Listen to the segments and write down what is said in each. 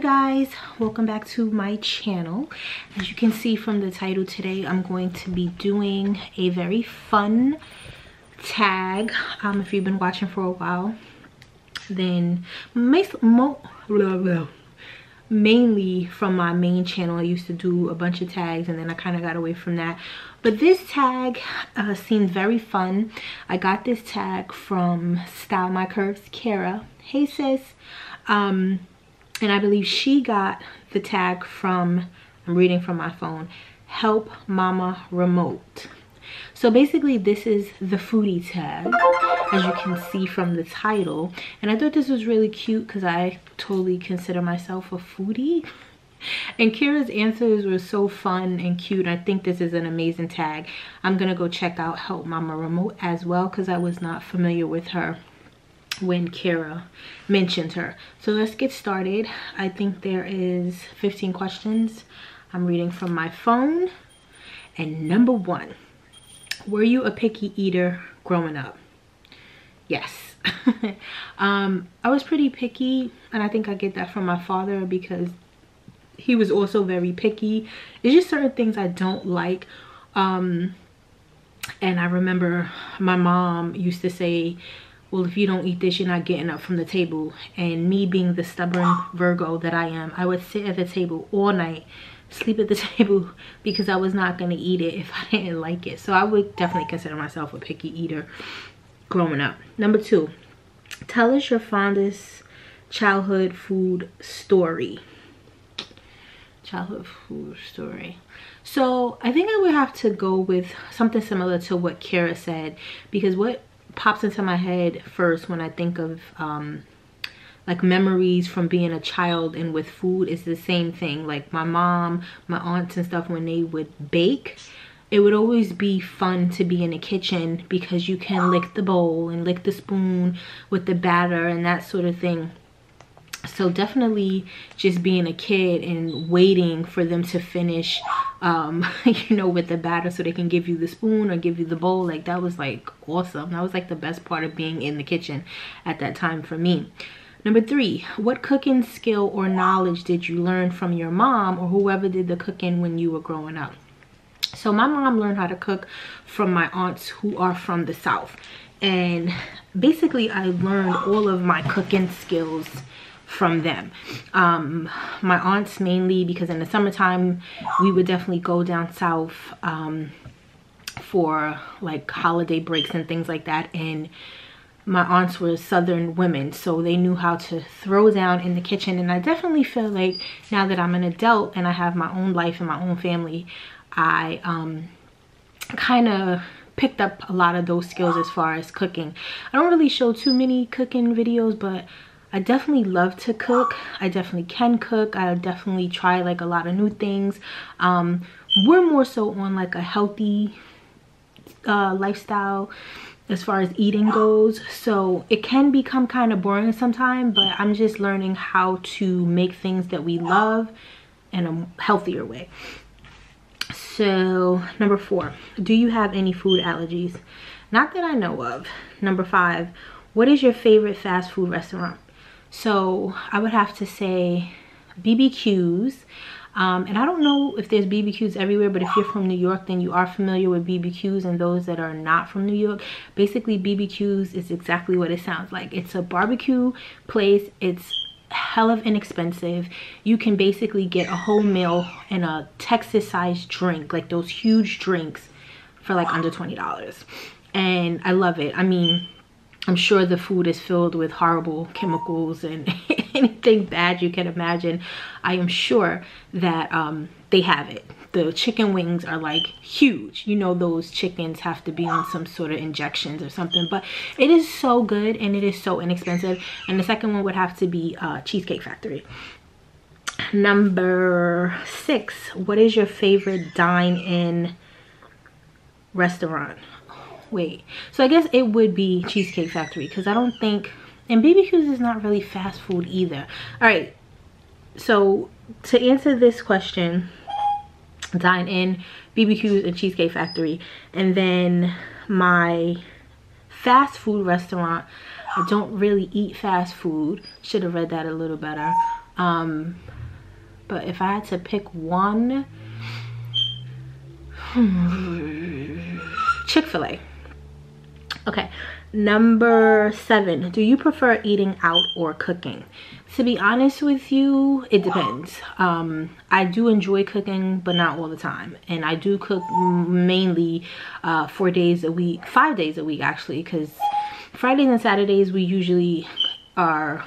guys, welcome back to my channel. As you can see from the title, today I'm going to be doing a very fun tag. If you've been watching for a while, then mainly from my main channel, I used to do a bunch of tags and then I kind of got away from that. But this tag seemed very fun. I got this tag from Style My Curves Kara. Hey sis. And I believe she got the tag from, I'm reading from my phone, Help Mama Remote. So basically this is the foodie tag, as you can see from the title. And I thought this was really cute because I totally consider myself a foodie. And Kira's answers were so fun and cute. I think this is an amazing tag. I'm gonna go check out Help Mama Remote as well because I was not familiar with her when Kara mentioned her. So let's get started. I think there is 15 questions. I'm reading from my phone. And number 1, were you a picky eater growing up? Yes. I was pretty picky, and I think I get that from my father because he was also very picky. It's just certain things I don't like. And I remember my mom used to say, well, if you don't eat this, you're not getting up from the table. And me being the stubborn Virgo that I am, I would sit at the table all night, sleep at the table, because I was not going to eat it if I didn't like it. So I would definitely consider myself a picky eater growing up. Number 2, tell us your fondest childhood food story. Childhood food story. So I think I would have to go with something similar to what Kara said, because what pops into my head first when I think of like memories from being a child and with food is the same thing. Like my mom, my aunts and stuff, when they would bake, it would always be fun to be in the kitchen because you can lick the bowl and lick the spoon with the batter and that sort of thing. So definitely just being a kid and waiting for them to finish you know, with the batter so they can give you the spoon or give you the bowl, like that was like awesome. That was like the best part of being in the kitchen at that time for me. Number 3, what cooking skill or knowledge did you learn from your mom or whoever did the cooking when you were growing up? So my mom learned how to cook from my aunts who are from the South, and basically I learned all of my cooking skills from them. My aunts mainly, because in the summertime we would definitely go down south for like holiday breaks and things like that, and my aunts were southern women, so they knew how to throw down in the kitchen. And I definitely feel like now that I'm an adult and I have my own life and my own family, I kind of picked up a lot of those skills as far as cooking. I don't really show too many cooking videos, but I definitely love to cook. I definitely can cook. I definitely try like a lot of new things. We're more so on like a healthy lifestyle as far as eating goes, so it can become kind of boring sometimes, but I'm just learning how to make things that we love in a healthier way. So number 4, do you have any food allergies? Not that I know of. Number 5, what is your favorite fast food restaurant? So I would have to say BBQs. And I don't know if there's BBQs everywhere, but if you're from New York, then you are familiar with BBQs. And those that are not from New York, basically BBQs is exactly what it sounds like. It's a barbecue place. It's hell of inexpensive. You can basically get a whole meal and a Texas sized drink, like those huge drinks, for like under $20. And I love it. I mean, I'm sure the food is filled with horrible chemicals and anything bad you can imagine. I am sure that they have it. The chicken wings are like huge. You know, those chickens have to be on some sort of injections or something. But it is so good and it is so inexpensive. And the second one would have to be Cheesecake Factory. Number 6, what is your favorite dine-in restaurant? Wait, so I guess it would be Cheesecake Factory because I don't think, and BBQs is not really fast food either. All right, so to answer this question, dine in, BBQs, and Cheesecake Factory. And then my fast food restaurant, I don't really eat fast food, should have read that a little better. but if I had to pick one, Chick-fil-A. Okay, number 7, do you prefer eating out or cooking? To be honest with you, it depends. I do enjoy cooking, but not all the time. And I do cook mainly 4 days a week, 5 days a week actually, because Fridays and Saturdays we usually are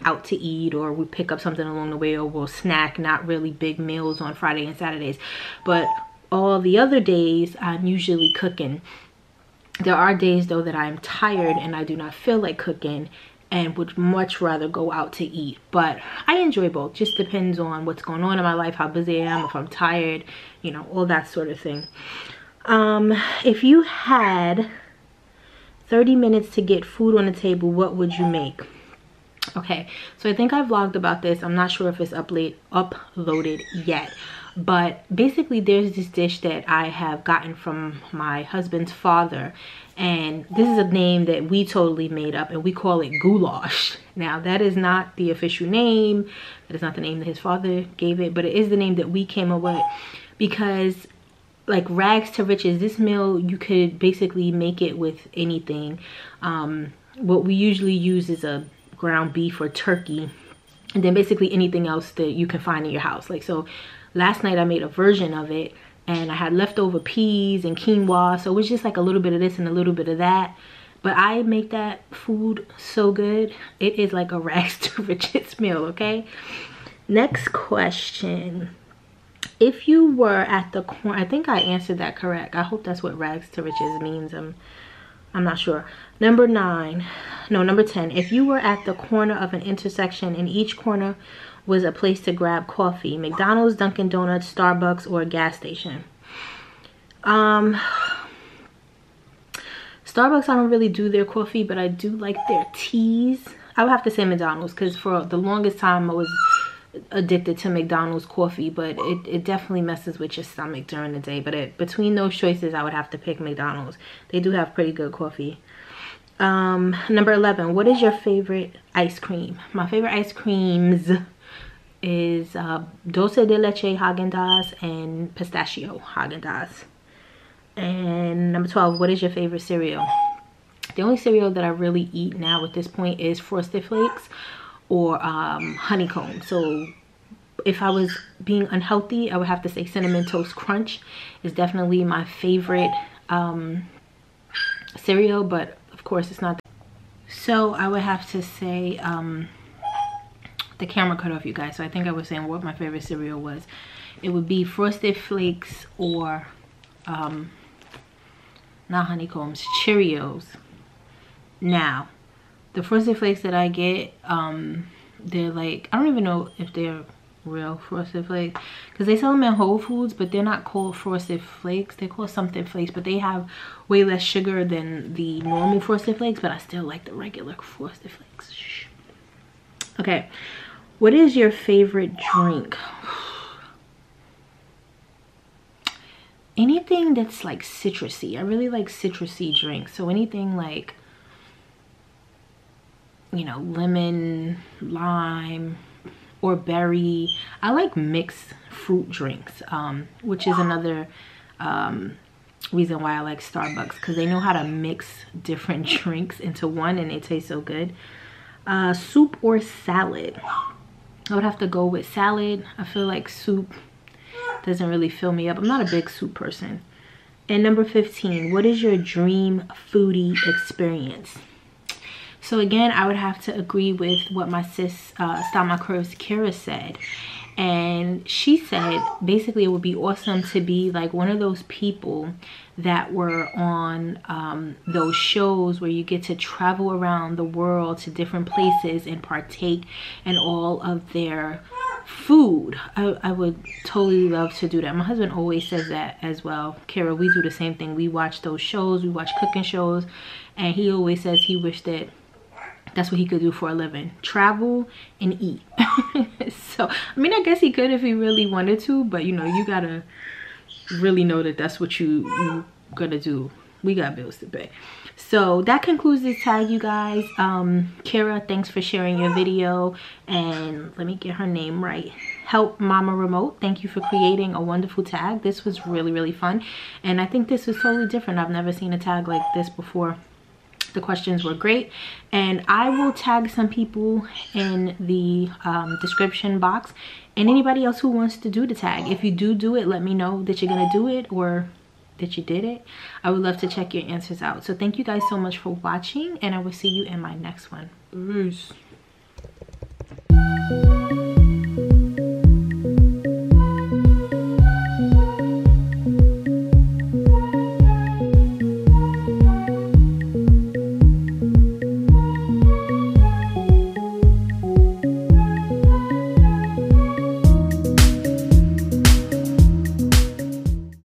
out to eat, or we pick up something along the way, or we'll snack, not really big meals on Friday and Saturdays. But all the other days I'm usually cooking. There are days though that I'm tired and I do not feel like cooking and would much rather go out to eat. But I enjoy both. Just depends on what's going on in my life, how busy I am, if I'm tired, you know, all that sort of thing. If you had 30 minutes to get food on the table, what would you make? Okay, so I think I vlogged about this. I'm not sure if it's uploaded yet. But basically there's this dish that I have gotten from my husband's father, and this is a name that we totally made up, and we call it goulash. Now that is not the official name, that is not the name that his father gave it, but it is the name that we came up with, because like rags to riches, this meal you could basically make it with anything. What we usually use is a ground beef or turkey, and then basically anything else that you can find in your house. Like, so last night I made a version of it, and I had leftover peas and quinoa, so it was just like a little bit of this and a little bit of that. But I make that food so good. It is like a rags to riches meal, okay? Next question. If you were at the corner, I think I answered that correct. I hope that's what rags to riches means. I'm not sure. Number 10. If you were at the corner of an intersection and each corner was a place to grab coffee, McDonald's, Dunkin Donuts, Starbucks, or a gas station. Starbucks, I don't really do their coffee, but I do like their teas. I would have to say McDonald's, because for the longest time I was addicted to McDonald's coffee, but it definitely messes with your stomach during the day. But between those choices, I would have to pick McDonald's. They do have pretty good coffee. Number 11, what is your favorite ice cream? My favorite ice creams is dulce de leche Haagen-Dazs and pistachio Haagen-Dazs. And number 12, what is your favorite cereal? The only cereal that I really eat now at this point is Frosted Flakes or honeycomb. So if I was being unhealthy, I would have to say Cinnamon Toast Crunch is definitely my favorite cereal, but of course it's not. So I would have to say the camera cut off, you guys, so I think I was saying what my favorite cereal was. It would be Frosted Flakes or not honeycombs, Cheerios. Now the Frosted Flakes that I get, they're like, I don't even know if they're real Frosted Flakes, because they sell them at Whole Foods, but they're not called Frosted Flakes. They're called something flakes, but they have way less sugar than the normal Frosted Flakes, but I still like the regular Frosted Flakes. Shh. Okay, what is your favorite drink? Anything that's like citrusy. I really like citrusy drinks, so anything like, you know, lemon, lime, or berry. I like mixed fruit drinks, which is another reason why I like Starbucks, because they know how to mix different drinks into one and it tastes so good. Soup or salad? I would have to go with salad. I feel like soup doesn't really fill me up. I'm not a big soup person. And number 15, what is your dream foodie experience? So again, I would have to agree with what my sis, Stop My Curves, Kira said. And she said, basically, it would be awesome to be like one of those people that were on those shows where you get to travel around the world to different places and partake in all of their food. I would totally love to do that. My husband always says that as well. Kira, we do the same thing. We watch those shows, we watch cooking shows, and he always says he wished that that's what he could do for a living, travel and eat. So I mean, I guess he could if he really wanted to, but you know, you gotta really know that that's what you gotta do. we got bills to pay. So that concludes this tag, you guys. Kira, thanks for sharing your video, and let me get her name right. Help Mama Remote, thank you for creating a wonderful tag. This was really fun, and I think this was totally different. I've never seen a tag like this before. The questions were great, and I will tag some people in the description box, and anybody else who wants to do the tag. If you do it, let me know that you're gonna do it or that you did it. I would love to check your answers out. So thank you guys so much for watching, and I will see you in my next one. Peace.